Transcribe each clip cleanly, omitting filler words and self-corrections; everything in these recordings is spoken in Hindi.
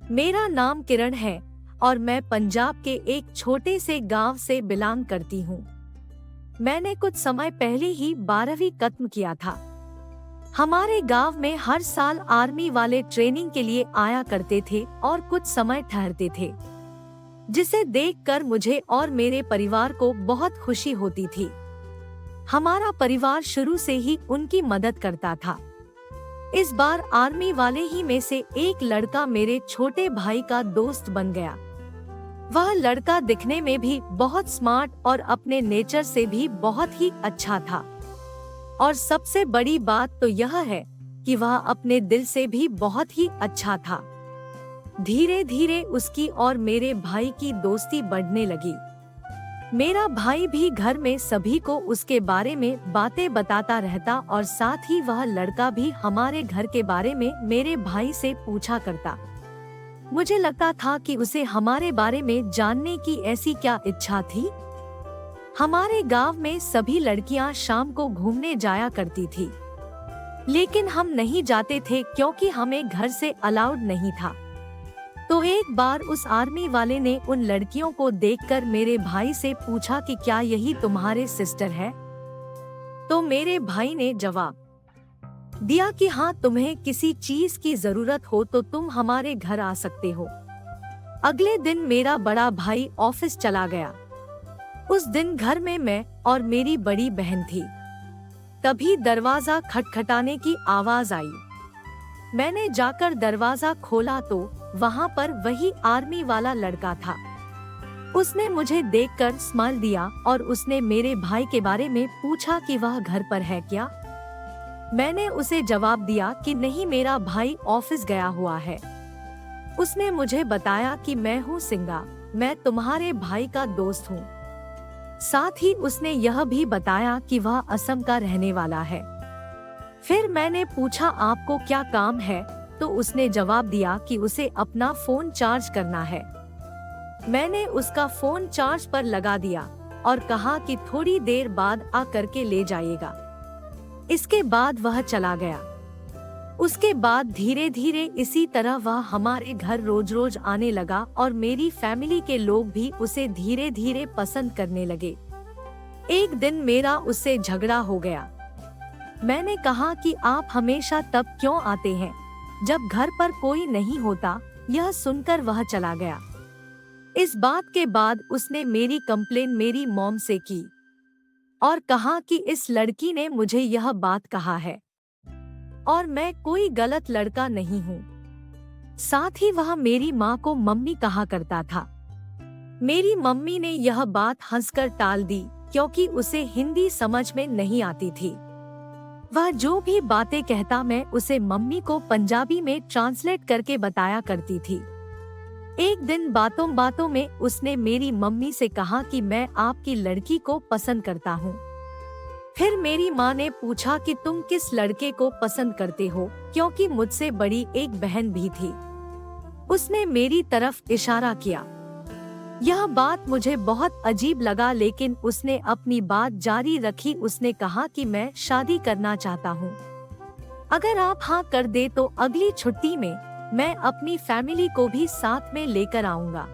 मेरा नाम किरण है और मैं पंजाब के एक छोटे से गांव से बिलोंग करती हूँ। मैंने कुछ समय पहले ही 12वीं खत्म किया था। हमारे गांव में हर साल आर्मी वाले ट्रेनिंग के लिए आया करते थे और कुछ समय ठहरते थे, जिसे देखकर मुझे और मेरे परिवार को बहुत खुशी होती थी। हमारा परिवार शुरू से ही उनकी मदद करता था। इस बार आर्मी वाले ही में से एक लड़का मेरे छोटे भाई का दोस्त बन गया। वह लड़का दिखने में भी बहुत स्मार्ट और अपने नेचर से भी बहुत ही अच्छा था। और सबसे बड़ी बात तो यह है कि वह अपने दिल से भी बहुत ही अच्छा था। धीरे धीरे उसकी और मेरे भाई की दोस्ती बढ़ने लगी। मेरा भाई भी घर में सभी को उसके बारे में बातें बताता रहता और साथ ही वह लड़का भी हमारे घर के बारे में मेरे भाई से पूछा करता। मुझे लगता था कि उसे हमारे बारे में जानने की ऐसी क्या इच्छा थी। हमारे गांव में सभी लड़कियां शाम को घूमने जाया करती थी, लेकिन हम नहीं जाते थे क्योंकि हमें घर से अलाउड नहीं था। तो एक बार उस आर्मी वाले ने उन लड़कियों को देखकर मेरे भाई से पूछा कि क्या यही तुम्हारे सिस्टर है? तो मेरे भाई ने जवाब दिया कि हाँ, तुम्हें किसी चीज की जरूरत हो तो तुम हमारे घर आ सकते हो। अगले दिन मेरा बड़ा भाई ऑफिस चला गया। उस दिन घर में मैं और मेरी बड़ी बहन थी। तभी दरवाजा खटखटाने की आवाज आई। मैंने जाकर दरवाजा खोला तो वहाँ पर वही आर्मी वाला लड़का था। उसने मुझे देखकर स्माइल दिया और उसने मेरे भाई के बारे में पूछा कि वह घर पर है क्या। मैंने उसे जवाब दिया कि नहीं, मेरा भाई ऑफिस गया हुआ है। उसने मुझे बताया कि मैं हूँ सिंगा, मैं तुम्हारे भाई का दोस्त हूँ। साथ ही उसने यह भी बताया कि वह असम का रहने वाला है। फिर मैंने पूछा आपको क्या काम है, तो उसने जवाब दिया कि उसे अपना फोन चार्ज करना है। मैंने उसका फोन चार्ज पर लगा दिया और कहा कि थोड़ी देर बाद आ करके ले जाइएगा। इसके बाद वह चला गया। उसके बाद धीरे धीरे इसी तरह वह हमारे घर रोज रोज आने लगा और मेरी फैमिली के लोग भी उसे धीरे धीरे पसंद करने लगे। एक दिन मेरा उससे झगड़ा हो गया। मैंने कहा कि आप हमेशा तब क्यों आते हैं जब घर पर कोई नहीं होता। यह सुनकर वह चला गया। इस बात के बाद उसने मेरी कंप्लेन मेरी मॉम से की और कहा कि इस लड़की ने मुझे यह बात कहा है और मैं कोई गलत लड़का नहीं हूँ। साथ ही वह मेरी माँ को मम्मी कहा करता था। मेरी मम्मी ने यह बात हंसकर टाल दी क्योंकि उसे हिंदी समझ में नहीं आती थी। वह जो भी बातें कहता मैं उसे मम्मी को पंजाबी में ट्रांसलेट करके बताया करती थी। एक दिन बातों बातों में उसने मेरी मम्मी से कहा कि मैं आपकी लड़की को पसंद करता हूँ। फिर मेरी माँ ने पूछा कि तुम किस लड़के को पसंद करते हो, क्योंकि मुझसे बड़ी एक बहन भी थी। उसने मेरी तरफ इशारा किया। यह बात मुझे बहुत अजीब लगा, लेकिन उसने अपनी बात जारी रखी। उसने कहा कि मैं शादी करना चाहता हूँ। अगर आप हाँ कर दे तो अगली छुट्टी में मैं अपनी फैमिली को भी साथ में लेकर आऊंगा।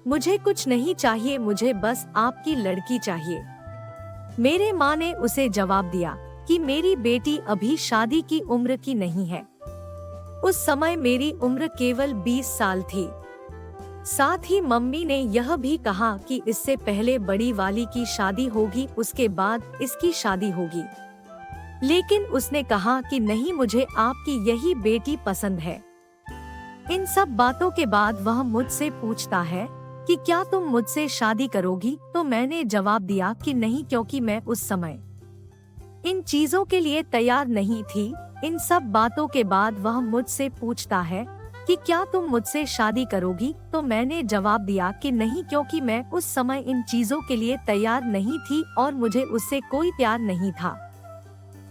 मुझे कुछ नहीं चाहिए, मुझे बस आपकी लड़की चाहिए। मेरे माँ ने उसे जवाब दिया कि मेरी बेटी अभी शादी की उम्र की नहीं है। उस समय मेरी उम्र केवल 20 साल थी। साथ ही मम्मी ने यह भी कहा कि इससे पहले बड़ी वाली की शादी होगी, उसके बाद इसकी शादी होगी। लेकिन उसने कहा कि नहीं, मुझे आपकी यही बेटी पसंद है। इन सब बातों के बाद वह मुझसे पूछता है कि क्या तुम मुझसे शादी करोगी, तो मैंने जवाब दिया कि नहीं, क्योंकि मैं उस समय इन चीजों के लिए तैयार नहीं थी। इन सब बातों के बाद वह मुझसे पूछता है कि क्या तुम मुझसे शादी करोगी, तो मैंने जवाब दिया कि नहीं, क्योंकि मैं उस समय इन चीजों के लिए तैयार नहीं थी और मुझे उससे कोई प्यार नहीं था।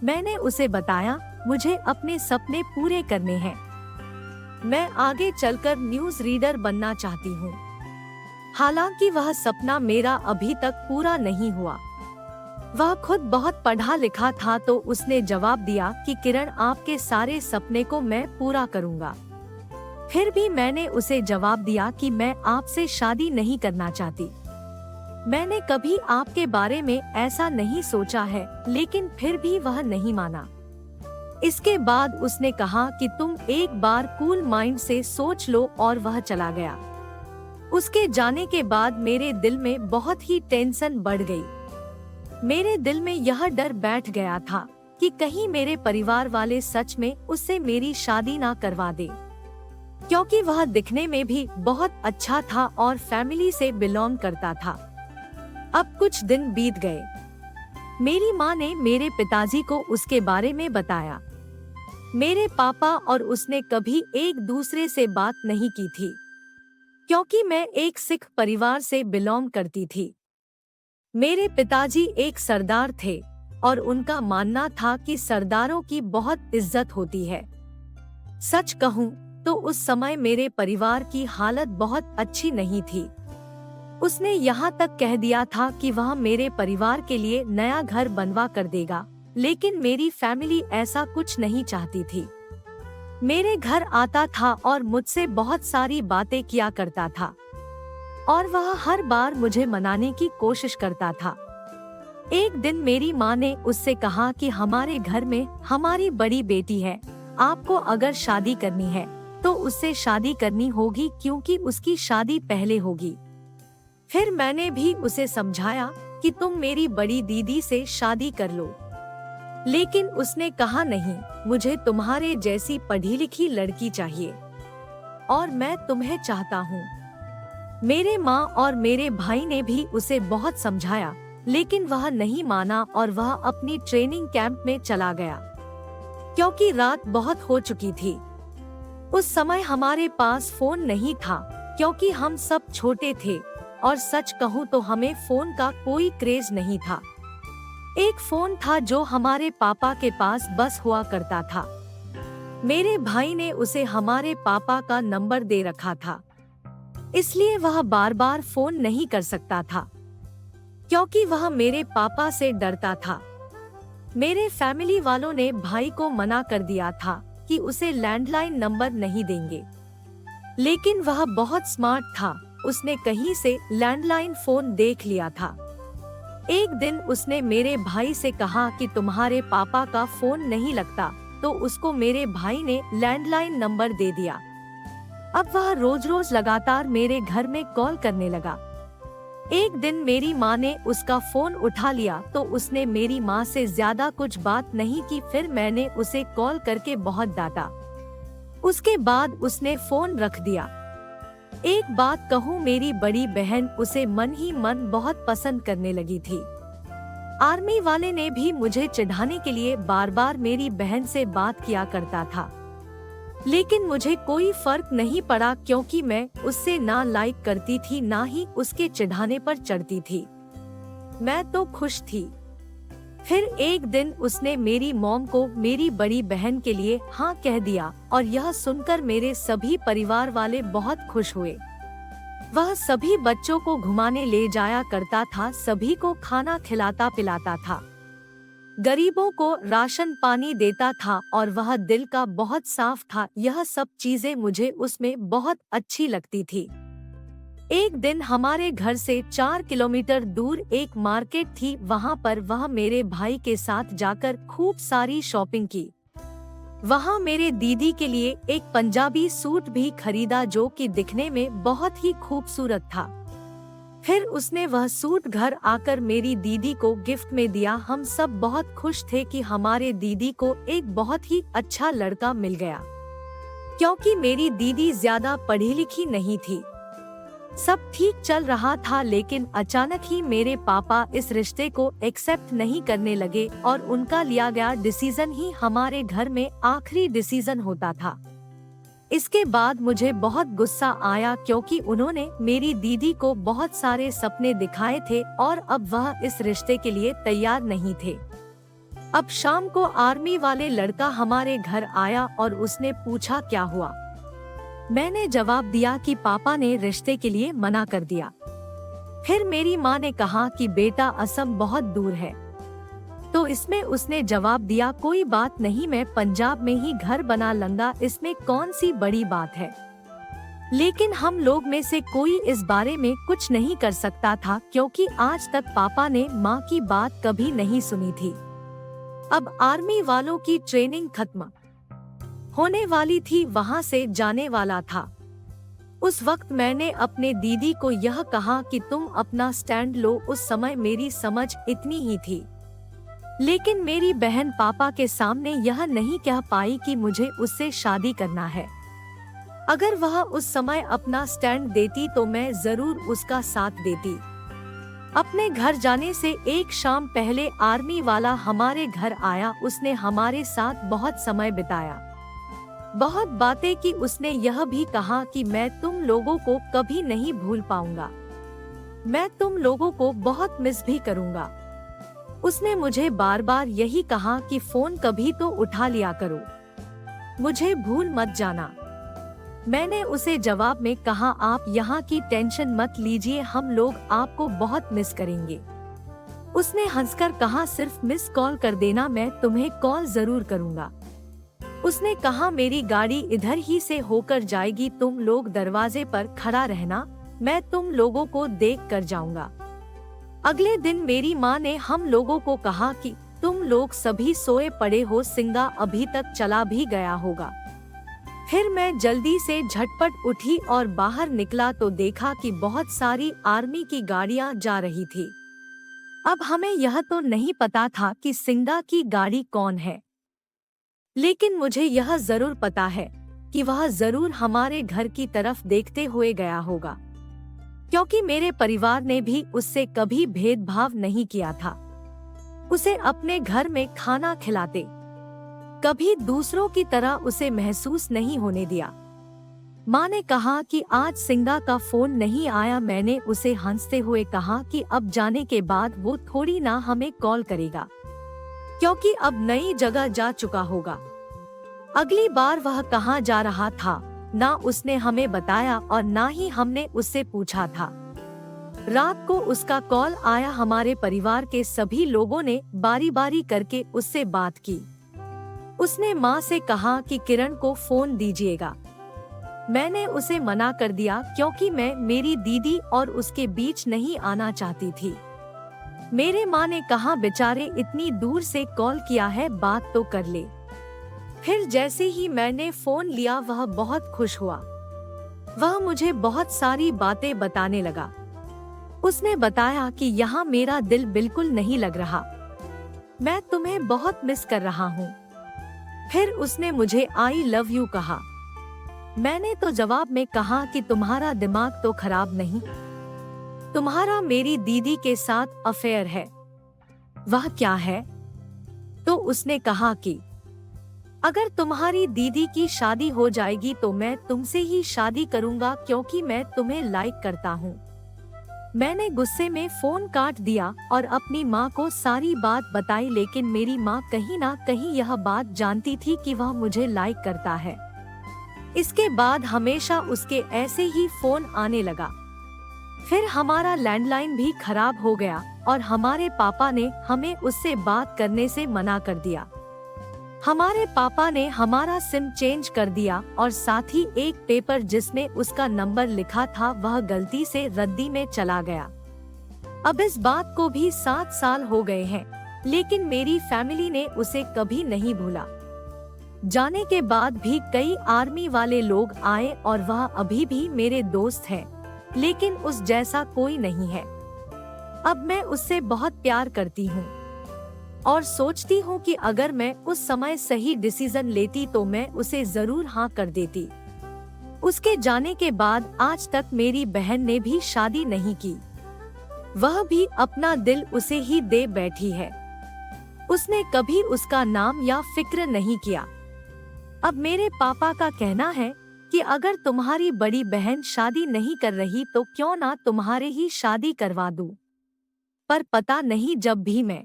मैंने उसे बताया मुझे अपने सपने पूरे करने हैं। मैं आगे चलकर न्यूज रीडर बनना चाहती हूँ। हालांकि वह सपना मेरा अभी तक पूरा नहीं हुआ। वह खुद बहुत पढ़ा लिखा था, तो उसने जवाब दिया कि किरण, आपके सारे सपने को मैं पूरा करूँगा। फिर भी मैंने उसे जवाब दिया कि मैं आपसे शादी नहीं करना चाहती। मैंने कभी आपके बारे में ऐसा नहीं सोचा है, लेकिन फिर भी वह नहीं माना। इसके बाद उसने कहा कि तुम एक बार कूल माइंड से सोच लो, और वह चला गया। उसके जाने के बाद मेरे दिल में बहुत ही टेंशन बढ़ गई। मेरे दिल में यह डर बैठ गया था कि कहीं मेरे परिवार वाले सच में उससे मेरी शादी ना करवा दे, क्योंकि वह दिखने में भी बहुत अच्छा था और फैमिली से बिलोंग करता था। अब कुछ दिन बीत गए। मेरी माँ ने मेरे पिताजी को उसके बारे में बताया। मेरे पापा और उसने कभी एक दूसरे से बात नहीं की थी, क्योंकि मैं एक सिख परिवार से बिलोंग करती थी। मेरे पिताजी एक सरदार थे और उनका मानना था कि सरदारों की बहुत इज्जत होती है। सच कहूँ तो उस समय मेरे परिवार की हालत बहुत अच्छी नहीं थी। उसने यहाँ तक कह दिया था कि वह मेरे परिवार के लिए नया घर बनवा कर देगा, लेकिन मेरी फैमिली ऐसा कुछ नहीं चाहती थी। मेरे घर आता था और मुझसे बहुत सारी बातें किया करता था, और वह हर बार मुझे मनाने की कोशिश करता था। एक दिन मेरी माँ ने उससे कहा कि हमारे घर में हमारी बड़ी बेटी है, आपको अगर शादी करनी है तो उससे शादी करनी होगी, क्योंकि उसकी शादी पहले होगी। फिर मैंने भी उसे समझाया कि तुम मेरी बड़ी दीदी से शादी कर लो, लेकिन उसने कहा नहीं, मुझे तुम्हारे जैसी पढ़ी लिखी लड़की चाहिए और मैं तुम्हें चाहता हूँ। मेरे माँ और मेरे भाई ने भी उसे बहुत समझाया, लेकिन वह नहीं माना और वह अपनी ट्रेनिंग कैंप में चला गया, क्योंकि रात बहुत हो चुकी थी। उस समय हमारे पास फोन नहीं था, क्योंकि हम सब छोटे थे, और सच कहूँ तो हमें फोन का कोई क्रेज नहीं था। एक फोन था जो हमारे पापा के पास बस हुआ करता था। मेरे भाई ने उसे हमारे पापा का नंबर दे रखा था, इसलिए वह बार बार फोन नहीं कर सकता था, क्योंकि वह मेरे पापा से डरता था। मेरे फैमिली वालों ने भाई को मना कर दिया था कि उसे लैंडलाइन नंबर नहीं देंगे, लेकिन वह बहुत स्मार्ट था। उसने कहीं से लैंडलाइन फोन देख लिया था। एक दिन उसने मेरे भाई से कहा कि तुम्हारे पापा का फोन नहीं लगता, तो उसको मेरे भाई ने लैंडलाइन नंबर दे दिया। अब वह रोज रोज लगातार मेरे घर में कॉल करने लगा। एक दिन मेरी माँ ने उसका फोन उठा लिया तो उसने मेरी माँ से ज्यादा कुछ बात नहीं की। फिर मैंने उसे कॉल करके बहुत डांटा। उसके बाद उसने फोन रख दिया। एक बात कहूँ, मेरी बड़ी बहन उसे मन ही मन बहुत पसंद करने लगी थी। आर्मी वाले ने भी मुझे चिढ़ाने के लिए बार बार मेरी बहन से बात किया करता था, लेकिन मुझे कोई फर्क नहीं पड़ा, क्योंकि मैं उससे ना लाइक करती थी ना ही उसके चिढ़ाने पर चढ़ती थी। मैं तो खुश थी। फिर एक दिन उसने मेरी मॉम को मेरी बड़ी बहन के लिए हाँ कह दिया, और यह सुनकर मेरे सभी परिवार वाले बहुत खुश हुए। वह सभी बच्चों को घुमाने ले जाया करता था, सभी को खाना खिलाता पिलाता था, गरीबों को राशन पानी देता था, और वह दिल का बहुत साफ था। यह सब चीजें मुझे उसमें बहुत अच्छी लगती थी। एक दिन हमारे घर से 4 किलोमीटर दूर एक मार्केट थी, वहाँ पर वह मेरे भाई के साथ जाकर खूब सारी शॉपिंग की। वहाँ मेरे दीदी के लिए एक पंजाबी सूट भी खरीदा, जो कि दिखने में बहुत ही खूबसूरत था। फिर उसने वह सूट घर आकर मेरी दीदी को गिफ्ट में दिया। हम सब बहुत खुश थे कि हमारे दीदी को एक बहुत ही अच्छा लड़का मिल गया, क्योंकि मेरी दीदी ज्यादा पढ़ी लिखी नहीं थी। सब ठीक चल रहा था, लेकिन अचानक ही मेरे पापा इस रिश्ते को एक्सेप्ट नहीं करने लगे, और उनका लिया गया डिसीजन ही हमारे घर में आखिरी डिसीजन होता था। इसके बाद मुझे बहुत गुस्सा आया, क्योंकि उन्होंने मेरी दीदी को बहुत सारे सपने दिखाए थे और अब वह इस रिश्ते के लिए तैयार नहीं थे। अब शाम को आर्मी वाले लड़का हमारे घर आया और उसने पूछा क्या हुआ। मैंने जवाब दिया कि पापा ने रिश्ते के लिए मना कर दिया। फिर मेरी माँ ने कहा कि बेटा, असम बहुत दूर है। तो इसमें उसने जवाब दिया, कोई बात नहीं, मैं पंजाब में ही घर बना लूंगा, इसमें कौन सी बड़ी बात है। लेकिन हम लोग में से कोई इस बारे में कुछ नहीं कर सकता था, क्योंकि आज तक पापा ने माँ की बात कभी नहीं सुनी थी। अब आर्मी वालों की ट्रेनिंग खत्म होने वाली थी, वहाँ से जाने वाला था। उस वक्त मैंने अपने दीदी को यह कहा कि तुम अपना स्टैंड लो। उस समय मेरी समझ इतनी ही थी, लेकिन मेरी बहन पापा के सामने यह नहीं कह पाई कि मुझे उससे शादी करना है। अगर वह उस समय अपना स्टैंड देती तो मैं जरूर उसका साथ देती। अपने घर जाने से एक शाम पहले आर्मी वाला हमारे घर आया। उसने हमारे साथ बहुत समय बिताया, बहुत बातें की। उसने यह भी कहा कि मैं तुम लोगों को कभी नहीं भूल पाऊंगा, मैं तुम लोगों को बहुत मिस भी करूंगा। उसने मुझे बार बार यही कहा कि फोन कभी तो उठा लिया करो, मुझे भूल मत जाना। मैंने उसे जवाब में कहा, आप यहाँ की टेंशन मत लीजिए, हम लोग आपको बहुत मिस करेंगे। उसने हंसकर कहा, सिर्फ मिस कॉल कर देना, मैं तुम्हें कॉल जरूर करूँगा। उसने कहा, मेरी गाड़ी इधर ही से होकर जाएगी, तुम लोग दरवाजे पर खड़ा रहना, मैं तुम लोगों को देख कर जाऊंगा। अगले दिन मेरी माँ ने हम लोगों को कहा कि तुम लोग सभी सोए पड़े हो, सिंगा अभी तक चला भी गया होगा। फिर मैं जल्दी से झटपट उठी और बाहर निकला तो देखा कि बहुत सारी आर्मी की गाड़ियां जा रही थी। अब हमें यह तो नहीं पता था कि सिंगा की गाड़ी कौन है, लेकिन मुझे यह जरूर पता है कि वह जरूर हमारे घर की तरफ देखते हुए गया होगा, क्योंकि मेरे परिवार ने भी उससे कभी भेदभाव नहीं किया था। उसे अपने घर में खाना खिलाते, कभी दूसरों की तरह उसे महसूस नहीं होने दिया। माँ ने कहा कि आज सिंगा का फोन नहीं आया। मैंने उसे हंसते हुए कहा कि अब जाने के बाद वो थोड़ी ना हमें कॉल करेगा, क्योंकि अब नई जगह जा चुका होगा। अगली बार वह कहाँ जा रहा था ना उसने हमें बताया और ना ही हमने उससे पूछा था। रात को उसका कॉल आया। हमारे परिवार के सभी लोगों ने बारी बारी करके उससे बात की। उसने माँ से कहा कि किरण को फोन दीजिएगा। मैंने उसे मना कर दिया, क्योंकि मैं मेरी दीदी और उसके बीच नहीं आना चाहती थी। मेरे माँ ने कहा, बेचारे इतनी दूर से कॉल किया है, बात तो कर ले। फिर जैसे ही मैंने फोन लिया वह बहुत खुश हुआ। वह मुझे बहुत सारी बातें बताने लगा। उसने बताया कि यहाँ मेरा दिल बिल्कुल नहीं लग रहा, मैं तुम्हें बहुत मिस कर रहा हूँ। फिर उसने मुझे आई लव यू कहा। मैंने तो जवाब में कहा कि तुम्हारा दिमाग तो खराब नहीं, तुम्हारा मेरी दीदी के साथ अफेयर है। वह क्या है? तो उसने कहा कि अगर तुम्हारी दीदी की शादी हो जाएगी तो मैं तुमसे ही शादी करूंगा, क्योंकि मैं तुम्हें लाइक करता हूँ। मैंने गुस्से में फोन काट दिया और अपनी माँ को सारी बात बताई, लेकिन मेरी माँ कहीं ना कहीं यह बात जानती थी कि वह मुझे लाइक करता है। इसके बाद हमेशा उसके ऐसे ही फोन आने लगा। फिर हमारा लैंडलाइन भी खराब हो गया और हमारे पापा ने हमें उससे बात करने से मना कर दिया। हमारे पापा ने हमारा सिम चेंज कर दिया और साथ ही एक पेपर जिसमें उसका नंबर लिखा था वह गलती से रद्दी में चला गया। अब इस बात को भी 7 साल हो गए हैं, लेकिन मेरी फैमिली ने उसे कभी नहीं भूला। जाने के बाद भी कई आर्मी वाले लोग आए और वह अभी भी मेरे दोस्त हैं, लेकिन उस जैसा कोई नहीं है। अब मैं उससे बहुत प्यार करती हूँ और सोचती हूँ कि अगर मैं उस समय सही डिसीजन लेती तो मैं उसे जरूर हाँ कर देती। उसके जाने के बाद आज तक मेरी बहन ने भी शादी नहीं की, वह भी अपना दिल उसे ही दे बैठी है। उसने कभी उसका नाम या फिक्र नहीं किया। अब मेरे पापा का कहना है कि अगर तुम्हारी बड़ी बहन शादी नहीं कर रही तो क्यों ना तुम्हारे ही शादी करवा दूं। पर पता नहीं, जब भी मैं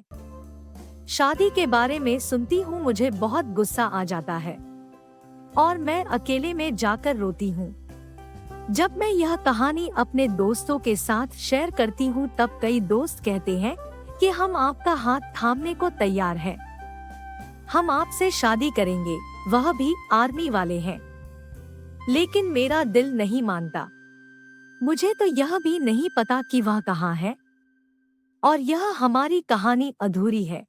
शादी के बारे में सुनती हूँ मुझे बहुत गुस्सा आ जाता है और मैं अकेले में जाकर रोती हूँ। जब मैं यह कहानी अपने दोस्तों के साथ शेयर करती हूँ तब कई दोस्त कहते हैं कि हम आपका हाथ थामने को तैयार हैं, हम आपसे शादी करेंगे, वह भी आर्मी वाले हैं। लेकिन मेरा दिल नहीं मानता। मुझे तो यह भी नहीं पता कि वह कहाँ है, और यह हमारी कहानी अधूरी है।